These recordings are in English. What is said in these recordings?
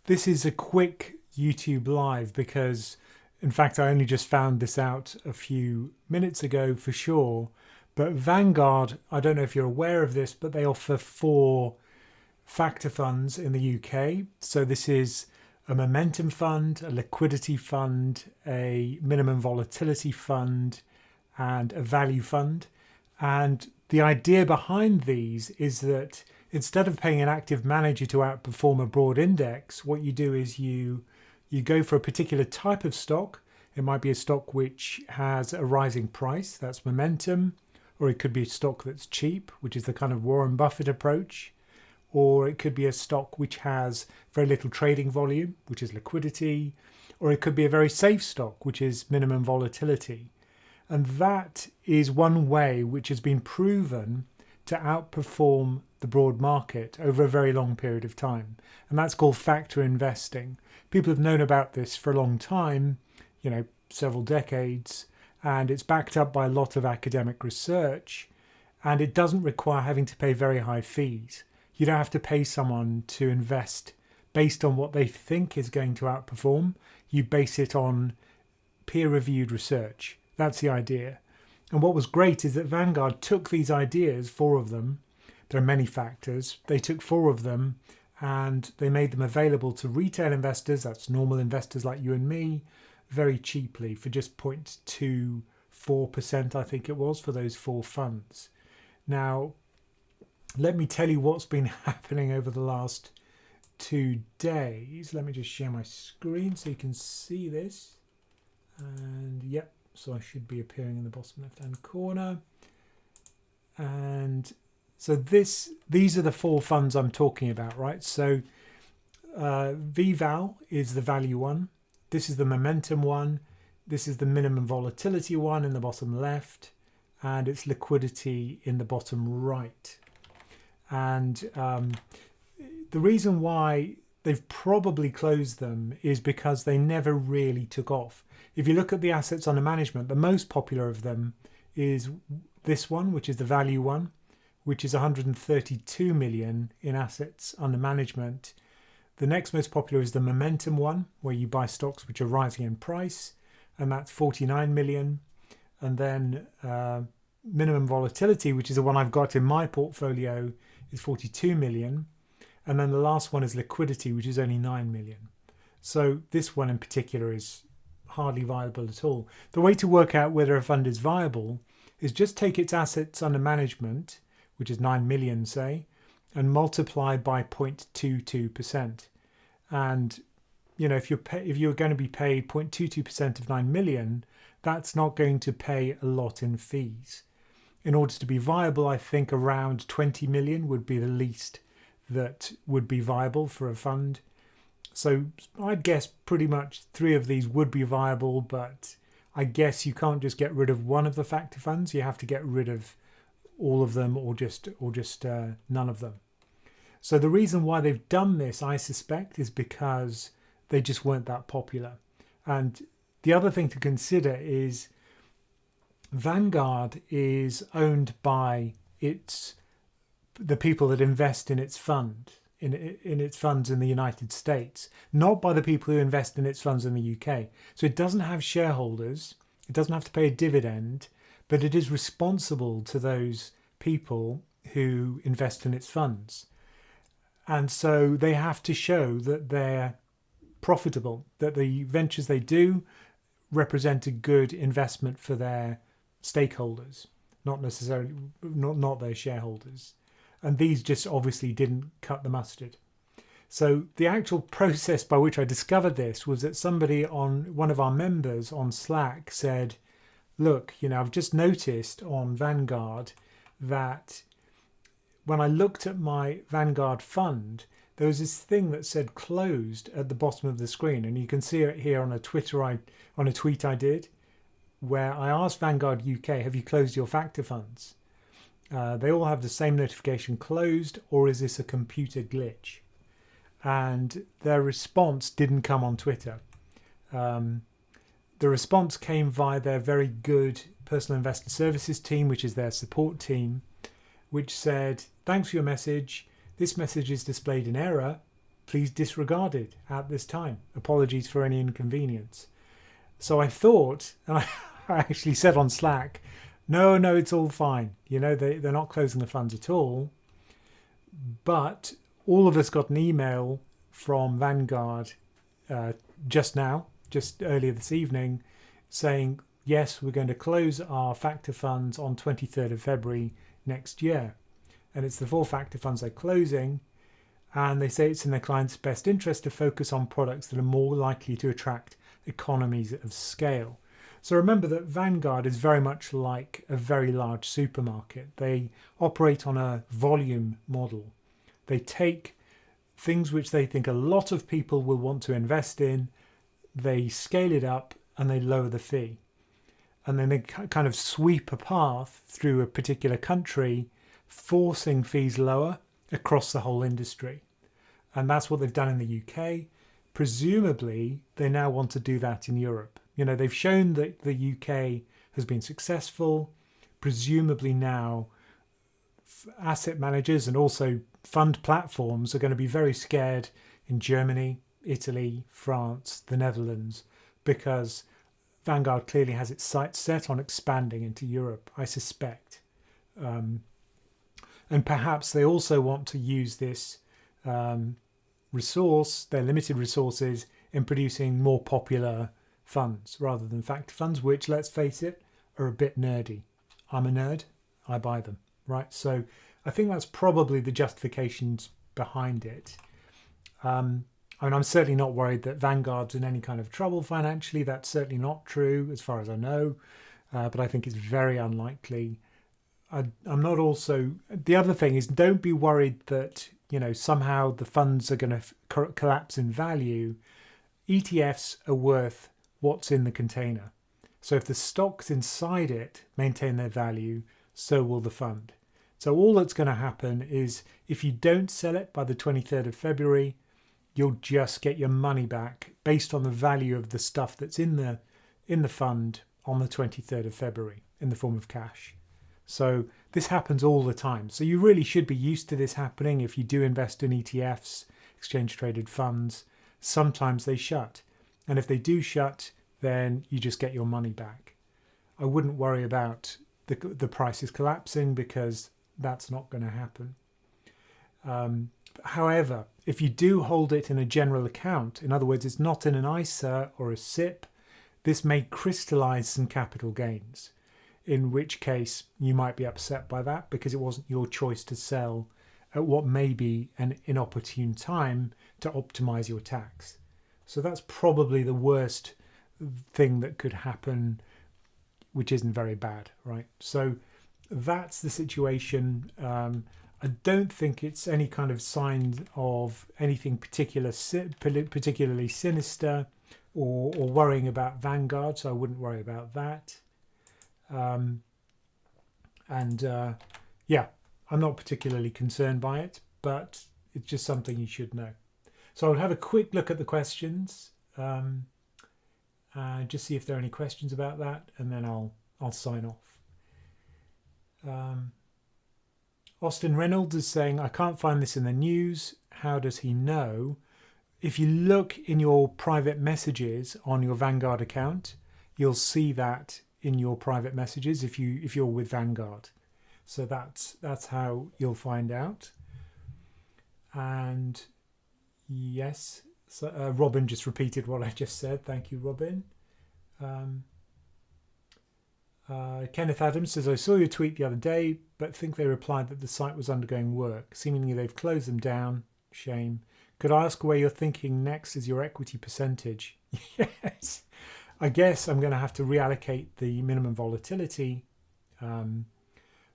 This is a quick YouTube live because, in fact, I only just found this out a few minutes ago for sure. But Vanguard, I don't know if you're aware of this, but they offer 4 factor funds in the UK. So this is a momentum fund, a liquidity fund, a minimum volatility fund, and a value fund. And the idea behind these is that instead of paying an active manager to outperform a broad index, what you do is you go for a particular type of stock. It might be a stock which has a rising price, that's momentum, or it could be a stock that's cheap, which is the kind of Warren Buffett approach, or it could be a stock which has very little trading volume, which is liquidity, or it could be a very safe stock, which is minimum volatility. And that is one way which has been proven to outperform the broad market over a very long period of time. And that's called factor investing. People have known about this for a long time, several decades, and it's backed up by a lot of academic research, and it doesn't require having to pay very high fees. You don't have to pay someone to invest based on what they think is going to outperform. You base it on peer-reviewed research. That's the idea. And what was great is that Vanguard took these ideas, 4 of them, there are many factors, they took 4 of them and they made them available to retail investors, that's normal investors like you and me, very cheaply for just 0.24%, I think it was, for those 4 funds. Now, let me tell you what's been happening over the last 2 days. Let me just share my screen so you can see this. And yep, so I should be appearing in the bottom left hand corner. And so these are the 4 funds I'm talking about, right? So VVAL is the value one. This is the momentum one. This is the minimum volatility one in the bottom left. And it's liquidity in the bottom right. And the reason why they've probably closed them is because they never really took off. If you look at the assets under management, the most popular of them is this one, which is the value one, which is 132 million in assets under management. The next most popular is the momentum one, where you buy stocks which are rising in price, and that's 49 million. And then minimum volatility, which is the one I've got in my portfolio, is 42 million. And then the last one is liquidity, which is only 9 million. So this one in particular is hardly viable at all. The way to work out whether a fund is viable is just take its assets under management, which is 9 million, say, and multiply by 0.22%. And if you're going to be paid 0.22% of 9 million, that's not going to pay a lot in fees. In order to be viable, I think around 20 million would be the least that would be viable for a fund. So I'd guess pretty much 3 of these would be viable, but I guess you can't just get rid of one of the factor funds. You have to get rid of all of them or just none of them. So the reason why they've done this, I suspect, is because they just weren't that popular. And the other thing to consider is Vanguard is owned by the people that invest in its fund, in its funds in the United States, not by the people who invest in its funds in the UK. So it doesn't have shareholders, it doesn't have to pay a dividend, but it is responsible to those people who invest in its funds. And so they have to show that they're profitable, that the ventures they do represent a good investment for their stakeholders, not necessarily not their shareholders. And these just obviously didn't cut the mustard. So the actual process by which I discovered this was that somebody on one of our members on Slack said, look, I've just noticed on Vanguard that when I looked at my Vanguard fund, there was this thing that said closed at the bottom of the screen. And you can see it here on a tweet I did, where I asked Vanguard UK, have you closed your factor funds? They all have the same notification, closed, or is this a computer glitch? And their response didn't come on Twitter. The response came via their very good personal investor services team, which is their support team, which said, thanks for your message. This message is displayed in error. please disregard it at this time. Apologies for any inconvenience. So I thought, and I actually said on Slack, no, it's all fine. You know, they're not closing the funds at all. But all of us got an email from Vanguard just earlier this evening, saying, yes, we're going to close our factor funds on 23rd of February next year. And it's the 4 factor funds they're closing. And they say it's in their clients' best interest to focus on products that are more likely to attract economies of scale. So remember that Vanguard is very much like a very large supermarket. They operate on a volume model. They take things which they think a lot of people will want to invest in, they scale it up and they lower the fee. And then they kind of sweep a path through a particular country, forcing fees lower across the whole industry. And that's what they've done in the UK. Presumably, they now want to do that in Europe. You know, they've shown that the UK has been successful. Presumably now, asset managers and also fund platforms are going to be very scared in Germany, Italy, France, the Netherlands, because Vanguard clearly has its sights set on expanding into Europe, I suspect. And perhaps they also want to use this resource, their limited resources, in producing more popular funds rather than factor funds, which, let's face it, are a bit nerdy. I'm a nerd, I buy them, right? So I think that's probably the justifications behind it. I mean, I'm certainly not worried that Vanguard's in any kind of trouble financially. That's certainly not true as far as I know, but I think it's very unlikely. I'm not also... The other thing is, don't be worried that, you know, somehow the funds are going to collapse in value. ETFs are worth what's in the container. So if the stocks inside it maintain their value, so will the fund. So all that's going to happen is if you don't sell it by the 23rd of February, you'll just get your money back based on the value of the stuff that's in the fund on the 23rd of February in the form of cash. So this happens all the time. So you really should be used to this happening if you do invest in ETFs, exchange traded funds. Sometimes they shut. And if they do shut, then you just get your money back. I wouldn't worry about the prices collapsing because that's not going to happen. However, if you do hold it in a general account, in other words, it's not in an ISA or a SIP, this may crystallize some capital gains, in which case you might be upset by that because it wasn't your choice to sell at what may be an inopportune time to optimize your tax. So that's probably the worst thing that could happen, which isn't very bad, right? So that's the situation. I don't think it's any kind of sign of anything particularly sinister or worrying about Vanguard, so I wouldn't worry about that. Yeah, I'm not particularly concerned by it, but it's just something you should know. So I'll have a quick look at the questions, just see if there are any questions about that, and then I'll sign off. Austin Reynolds is saying, I can't find this in the news. How does he know? If you look in your private messages on your Vanguard account, you'll see that in your private messages if you're with Vanguard. So that's how you'll find out. And yes, so Robin just repeated what I just said. Thank you, Robin. Kenneth Adams says, I saw your tweet the other day, but think they replied that the site was undergoing work. Seemingly they've closed them down. Shame. Could I ask where you're thinking next is your equity percentage? Yes. I guess I'm going to have to reallocate the minimum volatility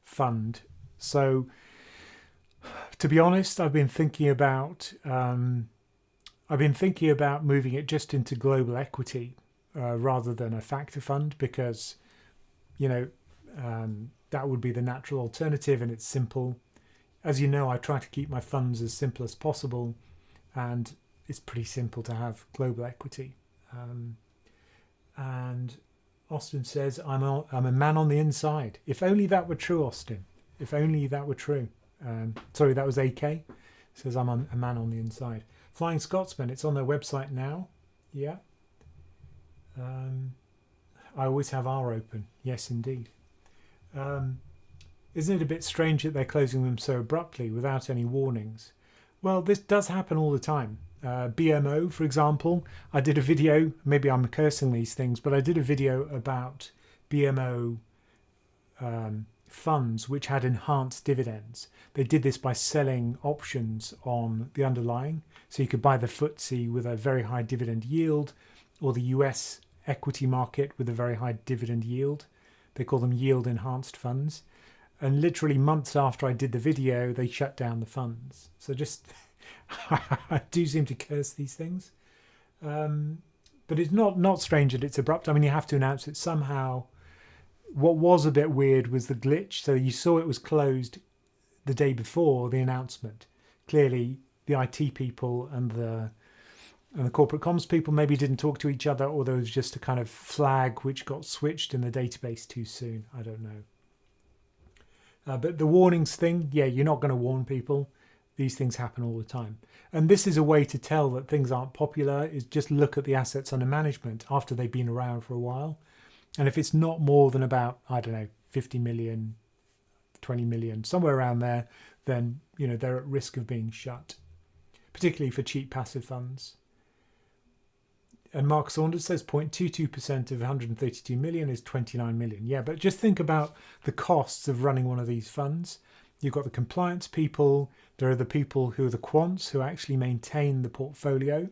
fund. So to be honest, I've been thinking about moving it just into global equity rather than a factor fund because, you know, that would be the natural alternative and it's simple. As you know, I try to keep my funds as simple as possible and it's pretty simple to have global equity. And Austin says, I'm a man on the inside. If only that were true, Austin. If only that were true. Sorry, that was AK. Says I'm a man on the inside. Flying Scotsman, it's on their website now. Yeah. I always have R open. Yes, indeed. Isn't it a bit strange that they're closing them so abruptly without any warnings? Well, this does happen all the time. BMO, for example, I did a video, maybe I'm cursing these things, but I did a video about BMO funds which had enhanced dividends. They did this by selling options on the underlying. So you could buy the FTSE with a very high dividend yield, or the US equity market with a very high dividend yield. They call them yield enhanced funds. And literally months after I did the video, they shut down the funds. So just, I do seem to curse these things. But it's not strange that it's abrupt. I mean, you have to announce it somehow. What was a bit weird was the glitch. So you saw it was closed the day before the announcement. Clearly, the IT people and the corporate comms people maybe didn't talk to each other, or there was just a kind of flag which got switched in the database too soon. I don't know. But the warnings thing, yeah, you're not going to warn people. These things happen all the time. And this is a way to tell that things aren't popular, is just look at the assets under management after they've been around for a while. And if it's not more than about, I don't know, 50 million, 20 million, somewhere around there, then, you know, they're at risk of being shut, particularly for cheap passive funds. And Mark Saunders says 0.22% of 132 million is 29 million. Yeah, but just think about the costs of running one of these funds. You've got the compliance people. There are the people who are the quants who actually maintain the portfolio.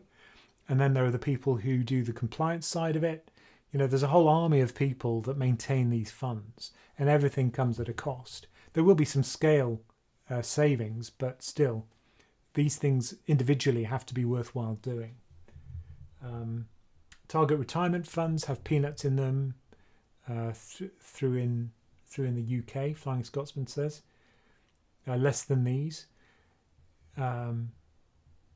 And then there are the people who do the compliance side of it. You know, there's a whole army of people that maintain these funds, and everything comes at a cost. There will be some scale savings, but still, these things individually have to be worthwhile doing. Target retirement funds have peanuts in them through in the UK, Flying Scotsman says. Less than these.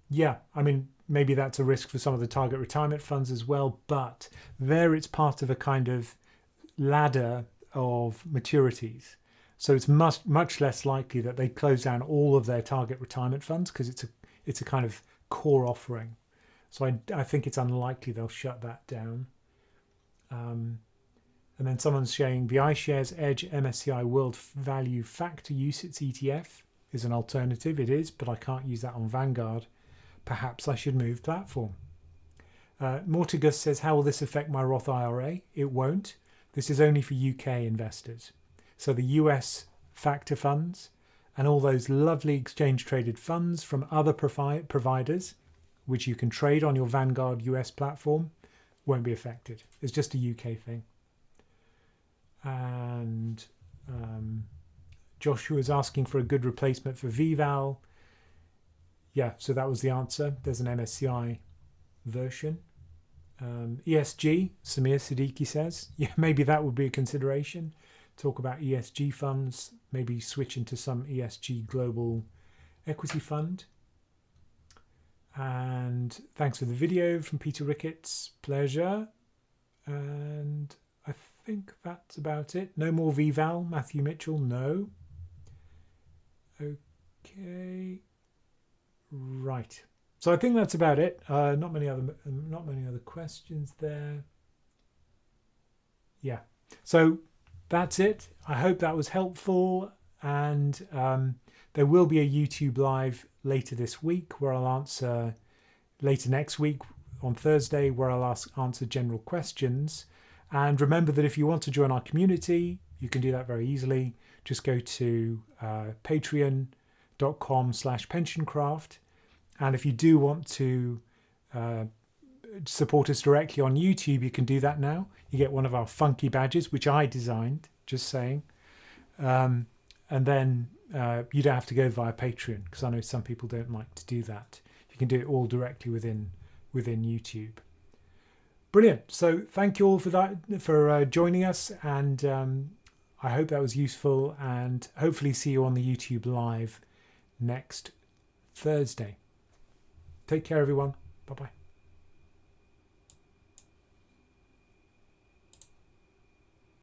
Yeah, I mean, maybe that's a risk for some of the target retirement funds as well, but there it's part of a kind of ladder of maturities. So it's much less likely that they close down all of their target retirement funds, because it's a kind of core offering. So I think it's unlikely they'll shut that down. And then someone's saying the iShares Edge MSCI World Value Factor UCITS ETF is an alternative. It is, but I can't use that on Vanguard. Perhaps I should move platform. Mortigus says, how will this affect my Roth IRA? It won't. This is only for UK investors. So the US factor funds and all those lovely exchange traded funds from other providers, which you can trade on your Vanguard US platform, won't be affected. It's just a UK thing. And Joshua is asking for a good replacement for VVAL. Yeah, so that was the answer. There's an MSCI version. ESG, Samir Siddiqui says, yeah, maybe that would be a consideration. Talk about ESG funds, maybe switch into some ESG global equity fund. And thanks for the video from Peter Ricketts. Pleasure. And I think that's about it. No more VVAL. Matthew Mitchell, no. Okay. Right. So I think that's about it. Not many other questions there. Yeah. So that's it. I hope that was helpful. And there will be a YouTube live later this week where I'll answer, later next week on Thursday, where I'll answer general questions. And remember that if you want to join our community, you can do that very easily. Just go to patreon.com/PensionCraft. And if you do want to support us directly on YouTube, you can do that now. You get one of our funky badges, which I designed, just saying. And then you don't have to go via Patreon, because I know some people don't like to do that. You can do it all directly within YouTube. Brilliant. So thank you all for that, for joining us, and I hope that was useful, and hopefully see you on the YouTube live next Thursday. Take care, everyone. Bye-bye.